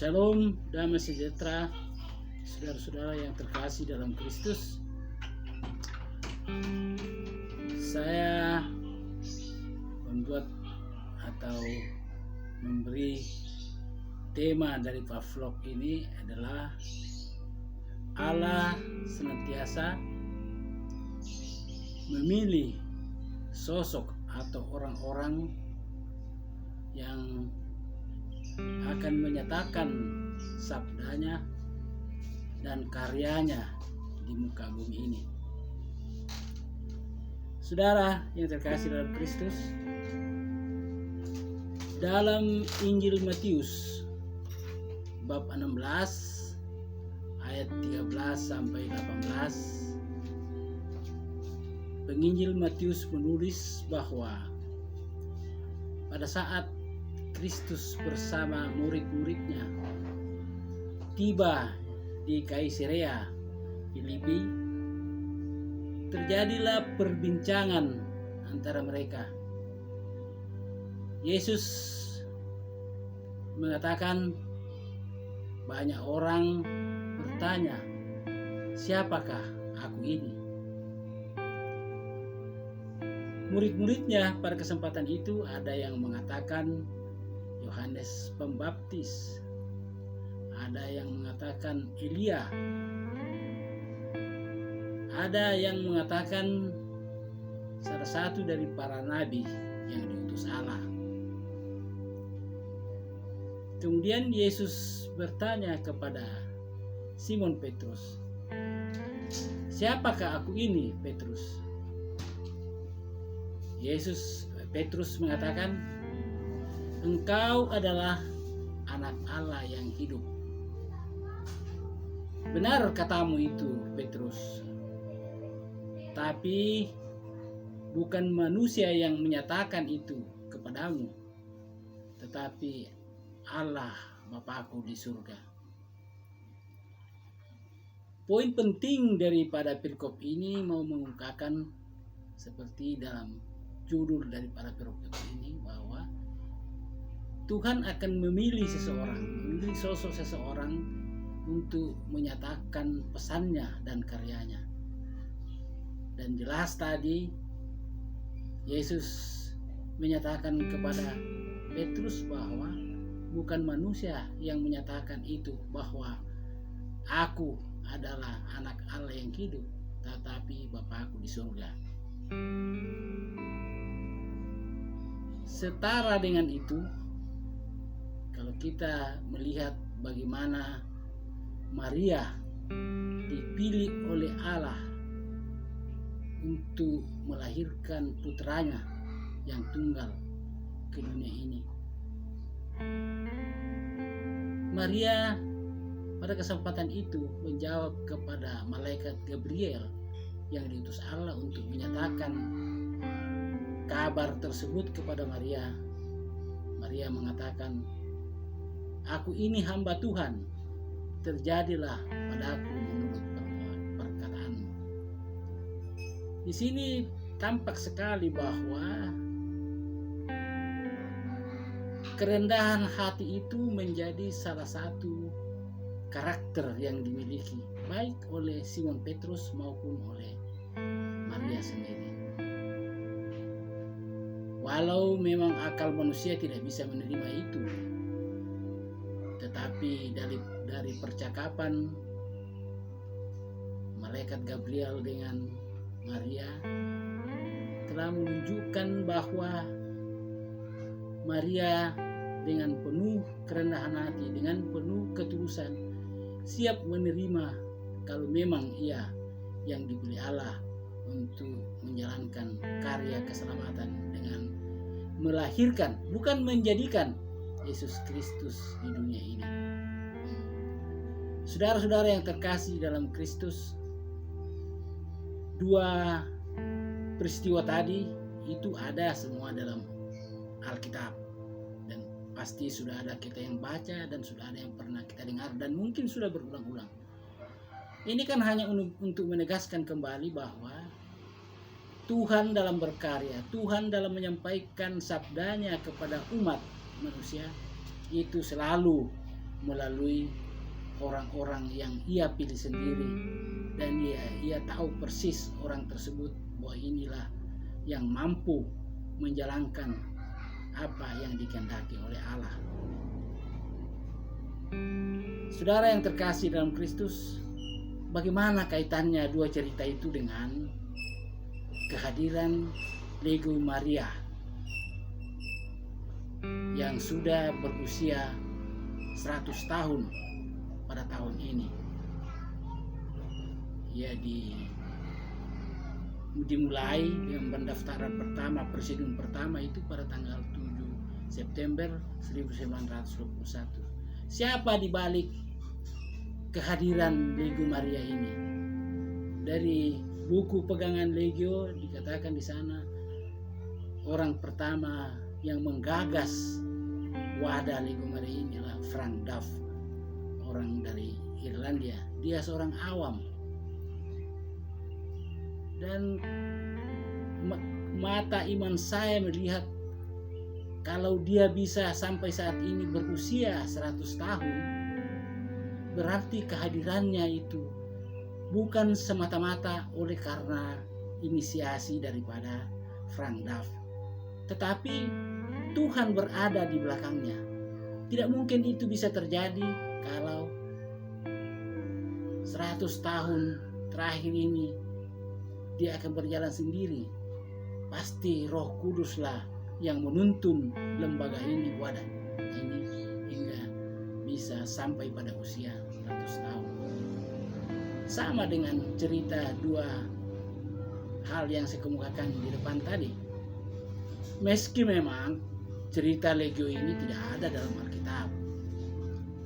Shalom, damai sejahtera, saudara-saudara yang terkasih dalam Kristus. Saya membuat atau memberi tema dari vlog ini adalah Allah senantiasa memilih sosok atau orang-orang yang akan menyatakan sabdanya dan karyanya di muka bumi ini. Saudara yang terkasih dalam Kristus, dalam Injil Matius bab 16 ayat 13 sampai 18, penginjil Matius menulis bahwa pada saat Kristus bersama murid-muridnya tiba di Kaisarea Filipi, terjadilah perbincangan antara mereka. Yesus mengatakan, banyak orang bertanya, siapakah aku ini? Murid-muridnya pada kesempatan itu ada yang mengatakan Yohanes Pembaptis, ada yang mengatakan Elia, ada yang mengatakan salah satu dari para nabi yang diutus Allah. Kemudian Yesus bertanya kepada Simon Petrus, siapakah aku ini, Petrus? Petrus mengatakan, engkau adalah anak Allah yang hidup. Benar katamu itu, Petrus. Tapi bukan manusia yang menyatakan itu kepadamu, tetapi Allah Bapakku di surga. Poin penting daripada perikop ini mau mengungkapkan seperti dalam judul daripada perikop ini, bahwa Tuhan akan memilih sosok seseorang untuk menyatakan pesannya dan karyanya. Dan jelas tadi Yesus menyatakan kepada Petrus bahwa bukan manusia yang menyatakan itu, bahwa aku adalah anak Allah yang hidup, tetapi Bapakku di surga. Setara dengan itu, kalau kita melihat bagaimana Maria dipilih oleh Allah untuk melahirkan putranya yang tunggal ke dunia ini. Maria pada kesempatan itu menjawab kepada malaikat Gabriel yang diutus Allah untuk menyatakan kabar tersebut kepada Maria. Maria mengatakan, aku ini hamba Tuhan, terjadilah padaku menurut perkataanmu. Di sini tampak sekali bahwa kerendahan hati itu menjadi salah satu karakter yang dimiliki baik oleh Simon Petrus maupun oleh Maria sendiri. Walau memang akal manusia tidak bisa menerima itu, tetapi dari percakapan malaikat Gabriel dengan Maria telah menunjukkan bahwa Maria dengan penuh kerendahan hati, dengan penuh ketulusan, siap menerima kalau memang ia yang dipilih Allah untuk menjalankan karya keselamatan dengan melahirkan, bukan menjadikan Yesus Kristus di dunia ini. Saudara-saudara yang terkasih dalam Kristus, dua peristiwa tadi itu ada semua dalam Alkitab, dan pasti sudah ada kita yang baca dan sudah ada yang pernah kita dengar dan mungkin sudah berulang-ulang. Ini kan hanya untuk menegaskan kembali bahwa Tuhan dalam berkarya, Tuhan dalam menyampaikan sabdanya kepada umat manusia itu selalu melalui orang-orang yang ia pilih sendiri, dan ia tahu persis orang tersebut bahwa inilah yang mampu menjalankan apa yang dikehendaki oleh Allah. Saudara yang terkasih dalam Kristus, bagaimana kaitannya dua cerita itu dengan kehadiran Legio Maria yang sudah berusia 100 tahun pada tahun ini? Ya, dimulai dengan pendaftaran pertama, presidium pertama itu pada tanggal 7 September 1921. Siapa di balik kehadiran Legio Maria ini? Dari buku pegangan Legio dikatakan di sana orang pertama yang menggagas wadah Legio Maria ini adalah Frank Duff, orang dari Irlandia. Dia seorang awam, dan mata iman saya melihat kalau dia bisa sampai saat ini berusia 100 tahun, berarti kehadirannya itu bukan semata-mata oleh karena inisiasi daripada Frank Duff, tetapi Tuhan berada di belakangnya. Tidak mungkin itu bisa terjadi kalau 100 tahun terakhir ini dia akan berjalan sendiri. Pasti Roh Kuduslah yang menuntun lembaga ini, wadah ini, hingga bisa sampai pada usia 100 tahun. Sama dengan cerita dua hal yang saya kemukakan di depan tadi. Meski memang cerita Legio ini tidak ada dalam Alkitab,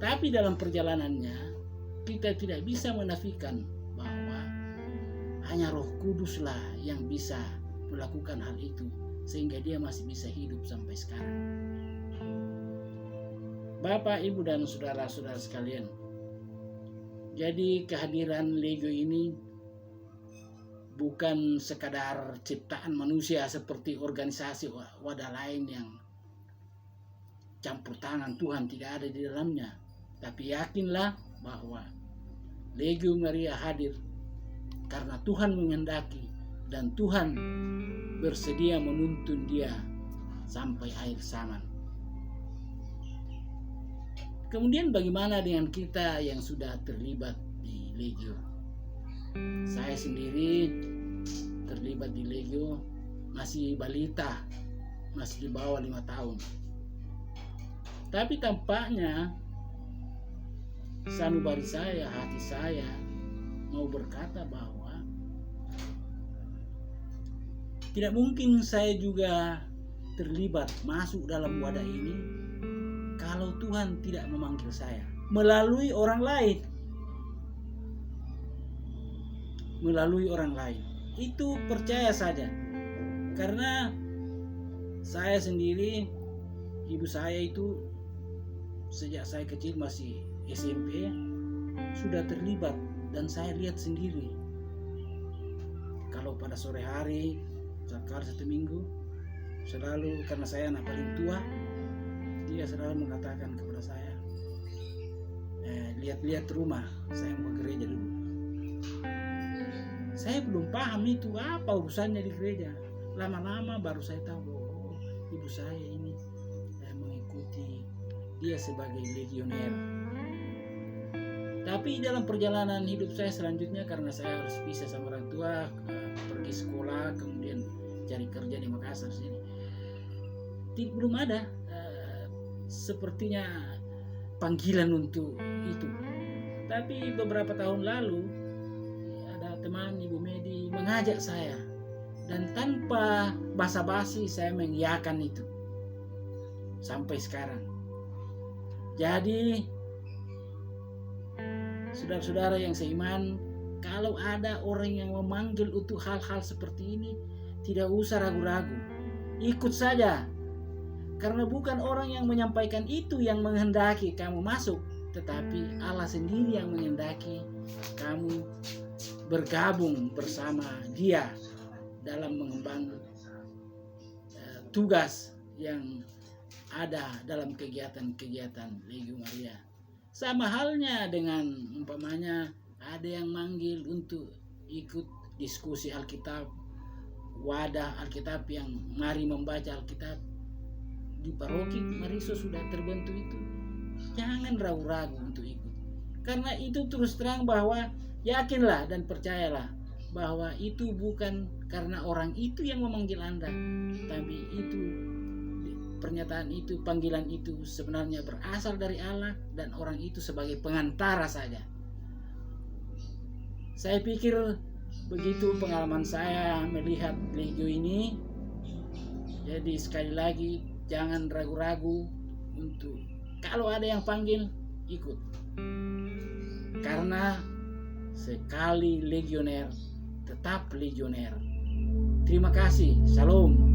tapi dalam perjalanannya kita tidak bisa menafikan bahwa hanya Roh Kuduslah yang bisa melakukan hal itu, sehingga dia masih bisa hidup sampai sekarang. Bapak, Ibu, dan saudara-saudara sekalian, jadi kehadiran Legio ini bukan sekadar ciptaan manusia seperti organisasi wadah lain yang campur tangan Tuhan tidak ada di dalamnya. Tapi yakinlah bahwa Legio Maria hadir karena Tuhan menghendaki, dan Tuhan bersedia menuntun dia sampai akhir zaman. Kemudian bagaimana dengan kita yang sudah terlibat di Legio? Saya sendiri terlibat di Legio masih balita, masih di bawah 5 tahun. Tapi tampaknya sanubari saya, hati saya mau berkata bahwa tidak mungkin saya juga terlibat masuk dalam wadah ini kalau Tuhan tidak memanggil saya melalui orang lain. Melalui orang lain. Itu percaya saja. Karena saya sendiri, ibu saya itu sejak saya kecil masih SMP sudah terlibat, dan saya lihat sendiri. Kalau pada sore hari, sekali 1 minggu, selalu, karena saya anak paling tua, dia selalu mengatakan kepada saya, lihat-lihat rumah, saya mau ke gereja dulu. Saya belum paham itu apa urusannya di gereja. Lama-lama baru saya tahu, oh, ibu saya ini mengikuti dia sebagai legioner. Tapi dalam perjalanan hidup saya selanjutnya, karena saya harus pisah sama orang tua, pergi sekolah, kemudian cari kerja di Makassar sini, belum ada sepertinya panggilan untuk itu. Tapi beberapa tahun lalu ada teman, Ibu Medi, mengajak saya, dan tanpa basa-basi saya mengiyakan itu sampai sekarang. Jadi saudara-saudara yang seiman, kalau ada orang yang memanggil untuk hal-hal seperti ini, tidak usah ragu-ragu, ikut saja. Karena bukan orang yang menyampaikan itu yang menghendaki kamu masuk, tetapi Allah sendiri yang menghendaki kamu bergabung bersama Dia dalam mengemban tugas yang ada dalam kegiatan-kegiatan Legio Maria. Sama halnya dengan umpamanya ada yang manggil untuk ikut diskusi Alkitab, wadah Alkitab yang mari membaca Alkitab di paroki Mariso sudah terbentuk itu. Jangan ragu-ragu untuk ikut. Karena itu terus terang bahwa yakinlah dan percayalah bahwa itu bukan karena orang itu yang memanggil Anda, tapi itu pernyataan itu, panggilan itu sebenarnya berasal dari Allah dan orang itu sebagai pengantara saja. Saya pikir begitu pengalaman saya melihat Legio ini. Jadi sekali lagi jangan ragu-ragu untuk kalau ada yang panggil ikut. Karena sekali legioner tetap legioner. Terima kasih. Shalom.